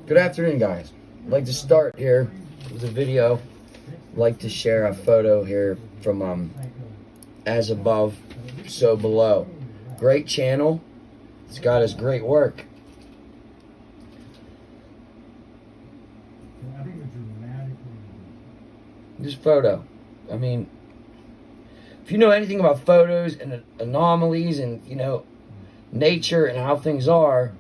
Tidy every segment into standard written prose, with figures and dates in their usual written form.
Good afternoon, guys. I'd like to start here with a video. I'd like to share a photo here from As Above, So Below. Great channel. It's got us great work. This photo, I mean, if you know anything about photos and anomalies and, you know, nature and how things are,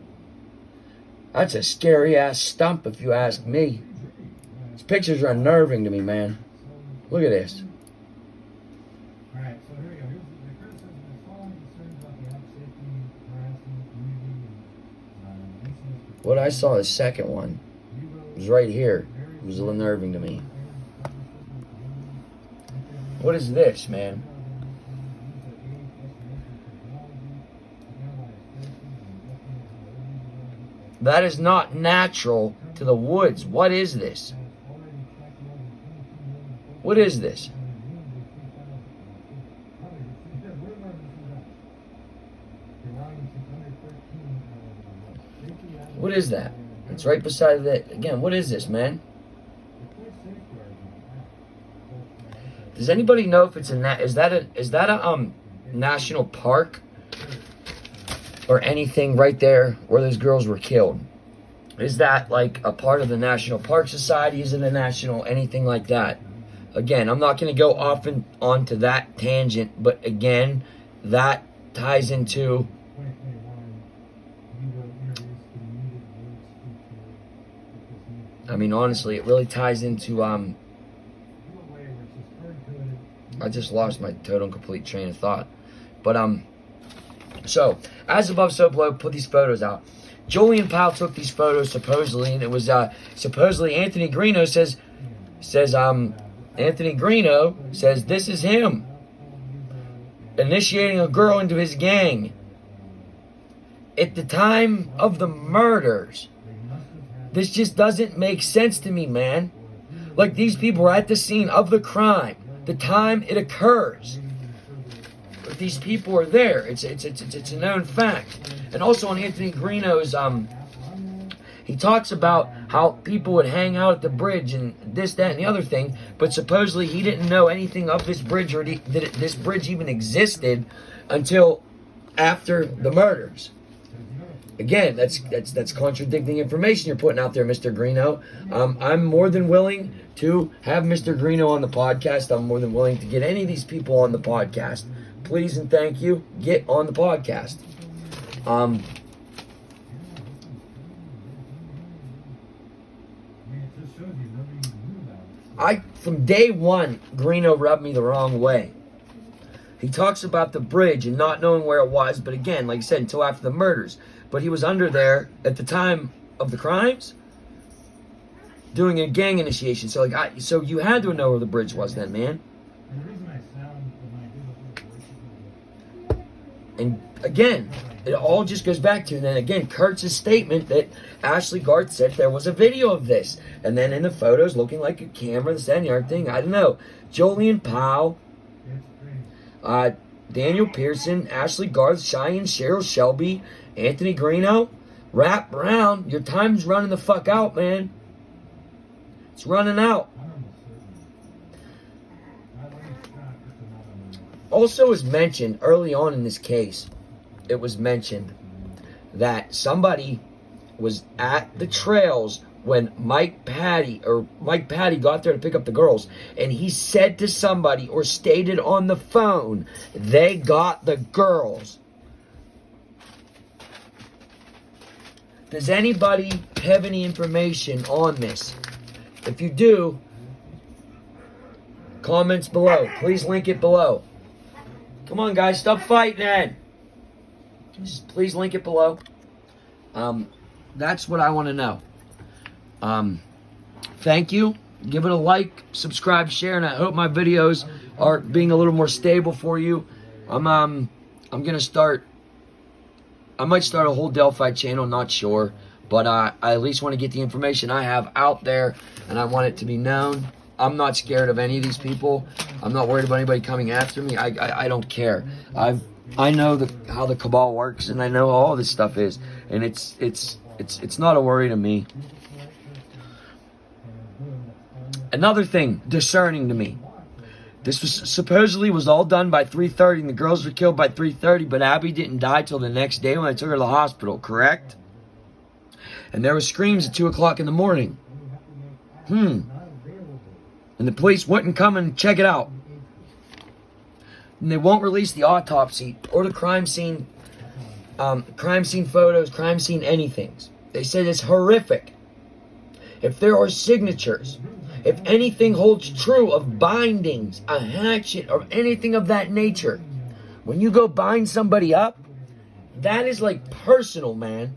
that's a scary ass stump if you ask me. These pictures are unnerving to me, man. Look at this. What I saw, the second one, was right here. It was unnerving to me. What is this, man? That is not natural to the woods. What is this? What is this? What is that? It's right beside that. Again, what is this, man? Does anybody know if it's is that a national park or anything right there where those girls were killed? Is that like a part of the National Park Society? Is it a national anything like that? Again, I'm not going to go off and onto that tangent, but again, that ties into honestly, it really ties into I just lost my total and complete train of thought. But so As Above, So Below put these photos out. Julian Powell took these photos supposedly, and it was supposedly Anthony Greeno says Anthony Greeno says this is him initiating a girl into his gang at the time of the murders. This just doesn't make sense to me, man. Like, these people were at the scene of the crime, the time it occurs. But these people are there. It's a known fact. And also on Anthony Greeno's, he talks about how people would hang out at the bridge and this, that, and the other thing. But supposedly he didn't know anything of this bridge or that this bridge even existed until after the murders. Again, that's contradicting information you're putting out there, Mr. Greeno. I'm more than willing to have Mr. Greeno on the podcast. I'm more than willing to get any of these people on the podcast. Please and thank you. Get on the podcast. From day one, Greeno rubbed me the wrong way. He talks about the bridge and not knowing where it was, but again, like I said, until after the murders. But he was under there at the time of the crimes, doing a gang initiation. So so you had to know where the bridge was then, man. And again, it all just goes back to, and then again, Kurtz's statement that Ashley Garth said there was a video of this. And then in the photos, looking like a camera, the that and the other thing, I don't know. Julian Powell, Daniel Pearson, Ashley Garth, Cheyenne, Cheryl Shelby, Anthony Greeno, wrap around. Your time's running the fuck out, man. It's running out. Also, was mentioned early on in this case, it was mentioned that somebody was at the trails when Mike Patty got there to pick up the girls, and he said to somebody or stated on the phone, they got the girls. Does anybody have any information on this? If you do, comments below. Please link it below. Come on, guys, stop fighting then. Just please link it below. That's what I want to know. Thank you. Give it a like, subscribe, share, and I hope my videos are being a little more stable for you. I'm gonna start. I might start a whole Delphi channel, not sure, but I at least want to get the information I have out there, and I want it to be known. I'm not scared of any of these people. I'm not worried about anybody coming after me. I don't care. I know how the cabal works, and I know how all this stuff is, and it's It's not a worry to me. Another thing discerning to me. This was supposedly was all done by 3:30, and the girls were killed by 3:30, but Abby didn't die till the next day when I took her to the hospital, correct? And there were screams at 2 o'clock in the morning. And the police wouldn't come and check it out. And they won't release the autopsy or the crime scene photos, crime scene anything. They said it's horrific. If there are signatures, if anything holds true of bindings, a hatchet, or anything of that nature, when you go bind somebody up, that is like personal, man.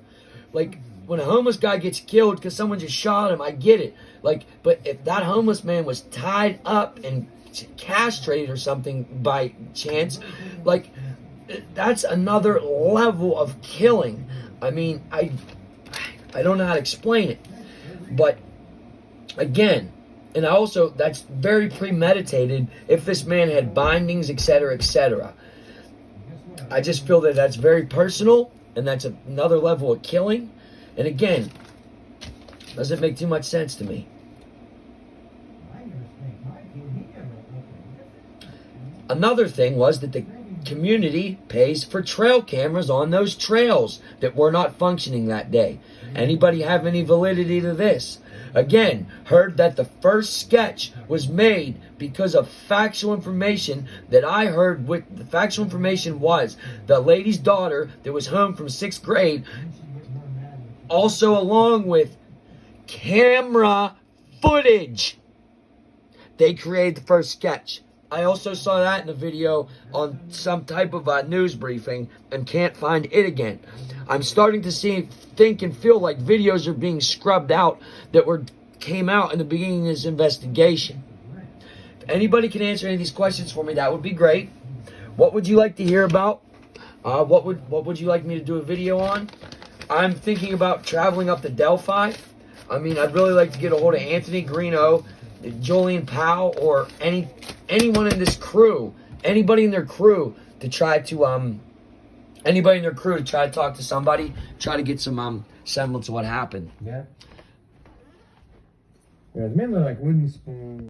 Like when a homeless guy gets killed because someone just shot him, I get it. Like, but if that homeless man was tied up and castrated or something by chance, like that's another level of killing. I mean, I don't know how to explain it, but again, and also that's very premeditated. If this man had bindings, etc., etc., I just feel that that's very personal, and that's another level of killing. And again, doesn't make too much sense to me. Another thing was that the community pays for trail cameras on those trails that were not functioning that day. Anybody have any validity to this? Again, heard that the first sketch was made because of factual information that I heard. The factual information was the lady's daughter that was home from 6th grade, also along with camera footage. They created the first sketch. I also saw that in a video on some type of news briefing and can't find it again. I'm starting to think and feel like videos are being scrubbed out that came out in the beginning of this investigation. If anybody can answer any of these questions for me, that would be great. What would you like to hear about? What would you like me to do a video on? I'm thinking about traveling up to Delphi. I mean, I'd really like to get a hold of Anthony Greeno, Julian Powell, or anyone in this crew, anybody in their crew to try to talk to somebody, try to get some semblance of what happened. Yeah. Yeah, it's mainly like wooden spoon.